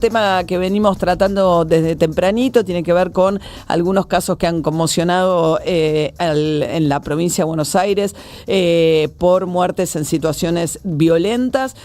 Tema que venimos tratando desde tempranito tiene que ver con algunos casos que han conmocionado en la provincia de Buenos Aires por muertes en situaciones violentas,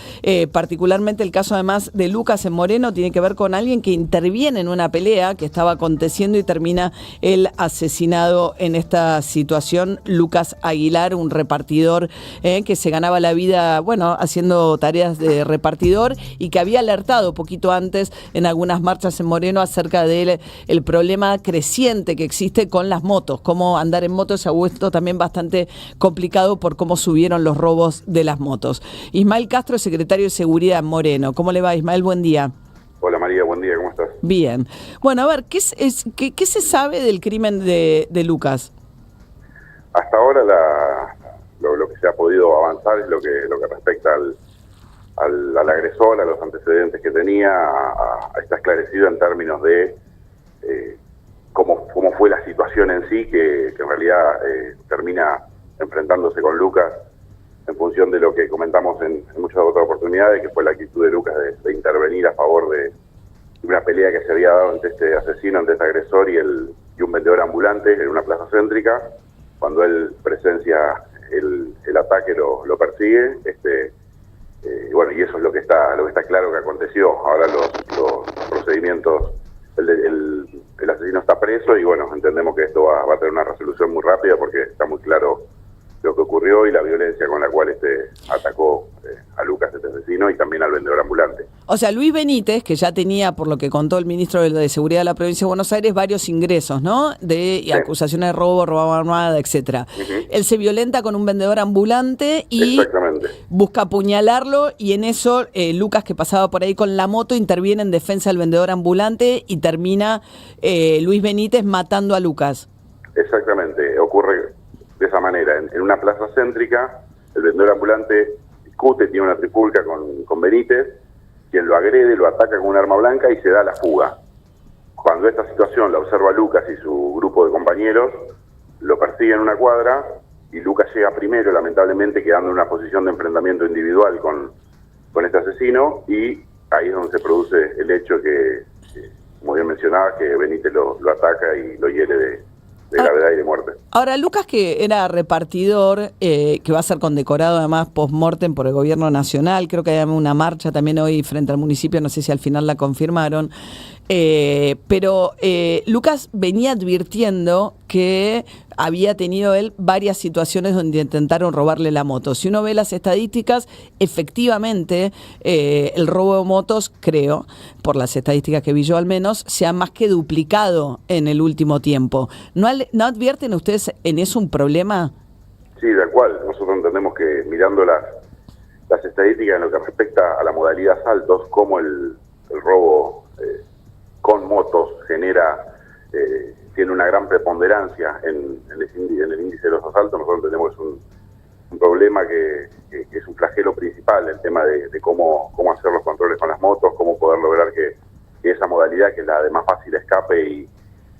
particularmente el caso además de Lucas en Moreno tiene que ver con alguien que interviene en una pelea que estaba aconteciendo y termina el asesinado en esta situación. Lucas Aguilar, un repartidor que se ganaba la vida, bueno, haciendo tareas de repartidor y que había alertado poquito antes en algunas marchas en Moreno acerca del problema creciente que existe con las motos, cómo andar en moto se ha vuelto también bastante complicado por cómo subieron los robos de las motos. Ismael Castro, secretario de Seguridad en Moreno. ¿Cómo le va, Ismael? Buen día. Hola María, buen día, ¿cómo estás? Bien. Bueno, a ver, ¿qué se sabe del crimen de Lucas? Hasta ahora lo que se ha podido avanzar es lo que respecta al agresor, a los antecedentes que tenía, está esclarecido en términos de cómo fue la situación en sí, que en realidad termina enfrentándose con Lucas en función de lo que comentamos en muchas otras oportunidades, que fue la actitud de Lucas de intervenir a favor de una pelea que se había dado entre este asesino, entre este agresor y un vendedor ambulante en una plaza céntrica. Cuando él presencia el ataque, lo persigue, bueno, y eso es lo que está claro que aconteció. Ahora los procedimientos, el asesino está preso y bueno, entendemos que esto va a tener una resolución muy rápida porque está muy claro lo que ocurrió y la violencia con la cual atacó a Lucas, este asesino, y también al vendedor ambulante. O sea, Luis Benítez, que ya tenía, por lo que contó el ministro de Seguridad de la provincia de Buenos Aires, varios ingresos, ¿no? Sí. Acusaciones de robo armada, etcétera. Él se violenta con un vendedor ambulante y busca apuñalarlo, y en eso Lucas, que pasaba por ahí con la moto, interviene en defensa del vendedor ambulante y termina Luis Benítez matando a Lucas. Exactamente, ocurre de esa manera. En una plaza céntrica, el vendedor ambulante discute, tiene una trifulca con Benítez, quien lo agrede, lo ataca con un arma blanca y se da la fuga. Cuando esta situación la observa Lucas y su grupo de compañeros, lo persiguen en una cuadra y Lucas llega primero, lamentablemente quedando en una posición de enfrentamiento individual con este asesino, y ahí es donde se produce el hecho que como bien mencionaba, que Benítez lo ataca y lo hiere de gravedad y de muerte. Ahora, Lucas, que era repartidor, que va a ser condecorado además post-mortem por el gobierno nacional, creo que hay una marcha también hoy frente al municipio, no sé si al final la confirmaron, pero Lucas venía advirtiendo que había tenido él varias situaciones donde intentaron robarle la moto. Si uno ve las estadísticas, efectivamente el robo de motos, creo, por las estadísticas que vi yo al menos, se ha más que duplicado en el último tiempo. ¿No advierten ustedes en eso un problema? Sí, de cual. Nosotros entendemos que mirando las estadísticas en lo que respecta a la modalidad asaltos, como el robo con motos tiene una gran preponderancia en el índice de los asaltos. Nosotros entendemos que es un problema que es un flagelo principal, el tema de cómo hacer los controles con las motos, cómo poder lograr que esa modalidad, que es la de más fácil escape y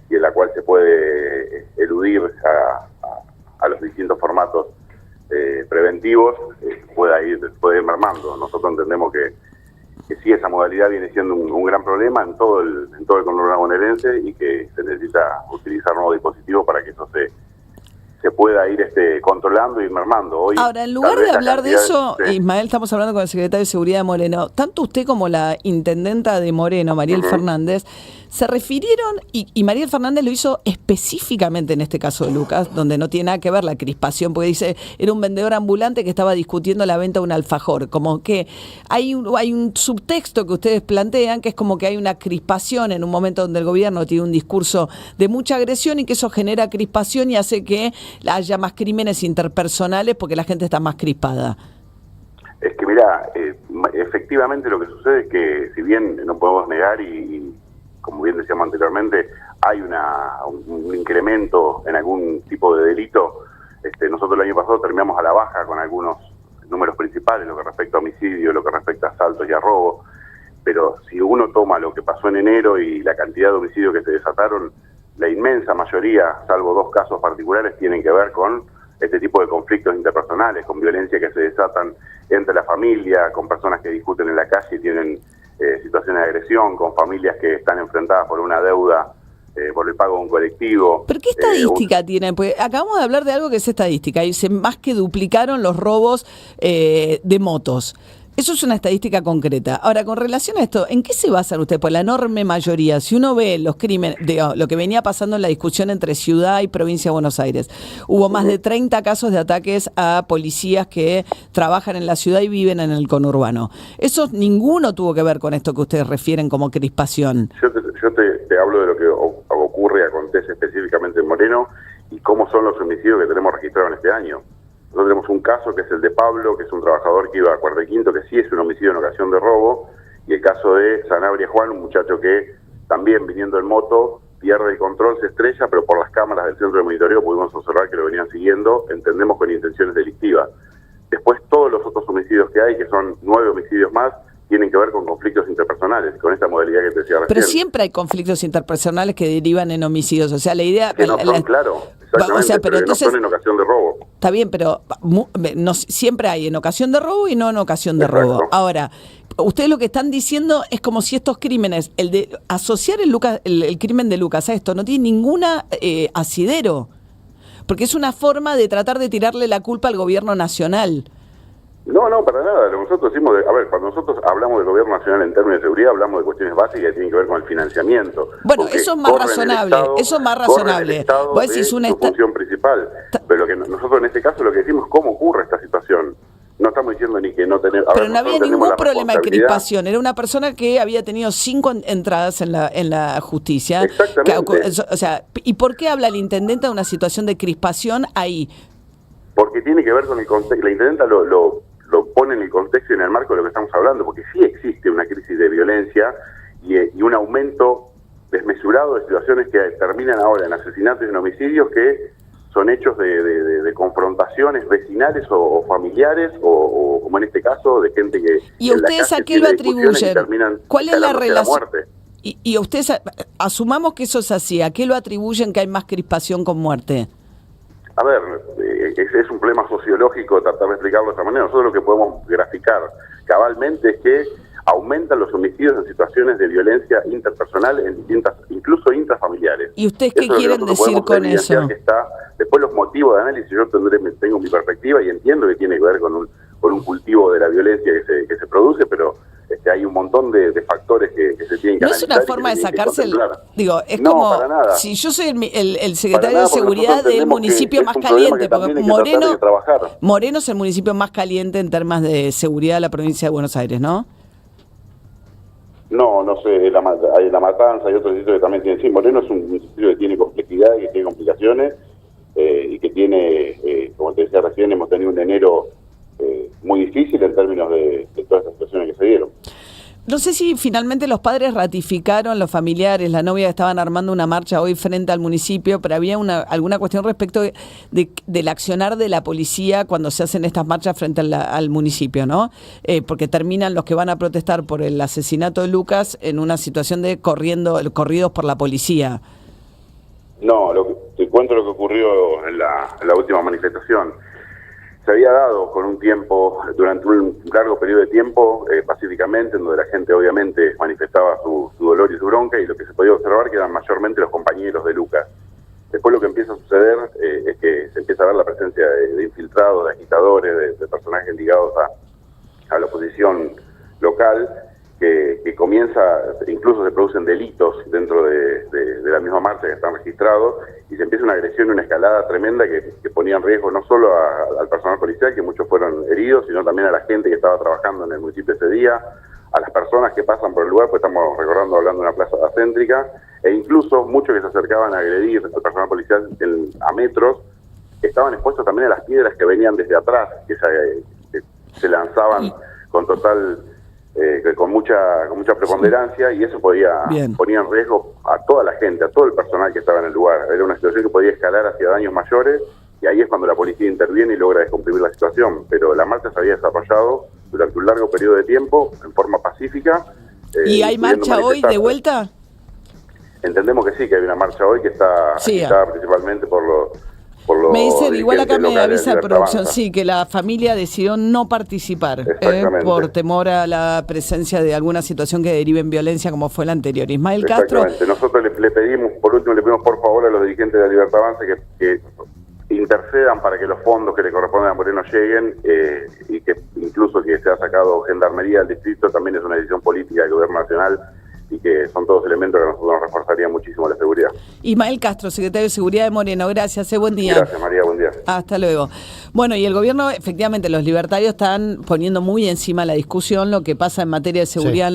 en la cual se puede eludir a los distintos formatos preventivos, pueda ir mermando. Nosotros entendemos que sí, esa modalidad viene siendo un gran problema en todo el conurbano bonaerense y que se necesita utilizar nuevos dispositivos para que eso se pueda ir controlando y mermando. Hoy, ahora, en lugar de hablar de eso, Ismael, estamos hablando con el secretario de Seguridad de Moreno. Tanto usted como la intendenta de Moreno, Mariel Fernández, se refirieron, y Mariel Fernández lo hizo específicamente en este caso de Lucas, donde no tiene nada que ver la crispación, porque dice, era un vendedor ambulante que estaba discutiendo la venta de un alfajor. Como que hay un subtexto que ustedes plantean, que es como que hay una crispación en un momento donde el gobierno tiene un discurso de mucha agresión y que eso genera crispación y hace que haya más crímenes interpersonales porque la gente está más crispada. Es que mirá, efectivamente lo que sucede es que, si bien no podemos negar y como bien decíamos anteriormente, hay un incremento en algún tipo de delito, nosotros el año pasado terminamos a la baja con algunos números principales, lo que respecta a homicidio, lo que respecta a asaltos y a robo, pero si uno toma lo que pasó en enero y la cantidad de homicidios que se desataron, la inmensa mayoría, salvo 2 casos particulares, tienen que ver con este tipo de conflictos interpersonales, con violencia que se desatan entre la familia, con personas que discuten en la calle y tienen situaciones de agresión, con familias que están enfrentadas por una deuda, por el pago de un colectivo. ¿Pero qué estadística tienen? Porque acabamos de hablar de algo que es estadística, y se más que duplicaron los robos de motos. Eso es una estadística concreta. Ahora, con relación a esto, ¿en qué se basan ustedes? Por la enorme mayoría, si uno ve los crímenes, lo que venía pasando en la discusión entre ciudad y provincia de Buenos Aires, hubo más de 30 casos de ataques a policías que trabajan en la ciudad y viven en el conurbano. Eso ninguno tuvo que ver con esto que ustedes refieren como crispación. Yo te hablo de lo que ocurre, acontece específicamente en Moreno y cómo son los homicidios que tenemos registrados en este año. Nosotros tenemos un caso que es el de Pablo, que es un trabajador que iba a Cuarto y Quinto, que sí es un homicidio en ocasión de robo, y el caso de Sanabria Juan, un muchacho que también viniendo en moto pierde el control, se estrella, pero por las cámaras del centro de monitoreo pudimos observar que lo venían siguiendo, entendemos con intenciones delictivas. Después todos los otros homicidios que hay, que son 9 homicidios más, tienen que ver con conflictos interpersonales, con esta modalidad que te decía recién. Pero siempre hay conflictos interpersonales que derivan en homicidios, o sea, la idea... Que no son, claro, exactamente, o sea, pero entonces, no son en ocasión de robo. Está bien, pero no, siempre hay en ocasión de robo y no en ocasión de robo. Ahora, ustedes lo que están diciendo es como si estos crímenes, el de asociar el crimen de Lucas a esto, no tiene ninguna asidero, porque es una forma de tratar de tirarle la culpa al gobierno nacional. No, para nada. Lo que nosotros decimos, cuando nosotros hablamos del gobierno nacional en términos de seguridad, hablamos de cuestiones básicas que tienen que ver con el financiamiento. Bueno, eso es más razonable. Eso es más razonable. Vos decís su función principal. Pero lo que nosotros en este caso lo que decimos es cómo ocurre esta situación. No estamos diciendo ni que no tenemos... Pero no había ningún problema de crispación. Era una persona que había tenido 5 entradas en la justicia. Exactamente. O sea, ¿y por qué habla el intendente de una situación de crispación ahí? Porque tiene que ver con el contexto. La intendenta lo pone en el contexto y en el marco de lo que estamos hablando, porque sí existe una crisis de violencia y un aumento desmesurado de situaciones que terminan ahora en asesinatos y en homicidios que son hechos de confrontaciones vecinales o familiares o como en este caso de gente que... ¿Y ustedes a qué lo atribuyen? ¿Cuál es la relación? Y ustedes, asumamos que eso es así, ¿a qué lo atribuyen que hay más crispación con muerte? A ver, es un problema sociológico tratar de explicarlo de esta manera. Nosotros lo que podemos graficar cabalmente es que aumentan los homicidios en situaciones de violencia interpersonal, incluso intrafamiliares. ¿Y ustedes qué quieren decir con eso? Después los motivos de análisis, yo tengo mi perspectiva y entiendo que tiene que ver con un cultivo de la violencia que se produce, pero hay un montón de factores que se tienen que analizar. No es una forma de sacarse digo, es no, como para nada. Si yo soy el secretario de seguridad del municipio más caliente, porque Moreno es el municipio más caliente en temas de seguridad de la provincia de Buenos Aires, ¿no? No sé, hay La Matanza, hay otros sitios que también tienen. Sí, Moreno es un sitio que tiene complejidad y que tiene complicaciones y que tiene, como te decía recién, hemos tenido un enero muy difícil en términos de todas estas situaciones que se dieron. No sé si finalmente los padres ratificaron, los familiares, la novia, estaban armando una marcha hoy frente al municipio, pero había alguna cuestión respecto del accionar de la policía cuando se hacen estas marchas frente al municipio, ¿no? Porque terminan los que van a protestar por el asesinato de Lucas en una situación de corridos por la policía. No, te cuento lo que ocurrió en la última manifestación. Se había dado con un tiempo, durante un largo periodo de tiempo, pacíficamente, en donde la gente obviamente manifestaba su dolor y su bronca, y lo que se podía observar que eran mayormente los compañeros de Lucas. Después lo que empieza a suceder es que se empieza a ver la presencia de infiltrados, de agitadores, de personajes ligados a la oposición local, que comienza, incluso se producen delitos dentro de la misma marcha que están registrados, y se empieza una agresión, una escalada tremenda que ponía en riesgo no solo al personal policial, que muchos fueron heridos, sino también a la gente que estaba trabajando en el municipio ese día, a las personas que pasan por el lugar, pues estamos recordando, hablando de una plaza céntrica, e incluso muchos que se acercaban a agredir al personal policial a metros, estaban expuestos también a las piedras que venían desde atrás, que se lanzaban con total... con mucha preponderancia, y eso ponía en riesgo a toda la gente, a todo el personal que estaba en el lugar. Era una situación que podía escalar hacia daños mayores, y ahí es cuando la policía interviene y logra descomprimir la situación. Pero la marcha se había desarrollado durante un largo periodo de tiempo, en forma pacífica. ¿Y hay marcha hoy de vuelta? Entendemos que sí, que hay una marcha hoy que está agitada principalmente por Me dicen, igual acá me avisa de producción, sí, que la familia decidió no participar por temor a la presencia de alguna situación que derive en violencia como fue la anterior. Ismael Castro. Nosotros le pedimos, por último, le pedimos por favor a los dirigentes de la Libertad Avanza que intercedan para que los fondos que le corresponden a Moreno lleguen, y que incluso que se ha sacado Gendarmería del distrito también es una decisión política del gobierno nacional, y que son todos elementos que a nosotros nos reforzarían muchísimo la seguridad. Ismael Castro, secretario de Seguridad de Moreno, gracias, buen día. Gracias, María, buen día. Hasta luego. Bueno, y el gobierno, efectivamente, los libertarios están poniendo muy encima la discusión lo que pasa en materia de seguridad. Sí.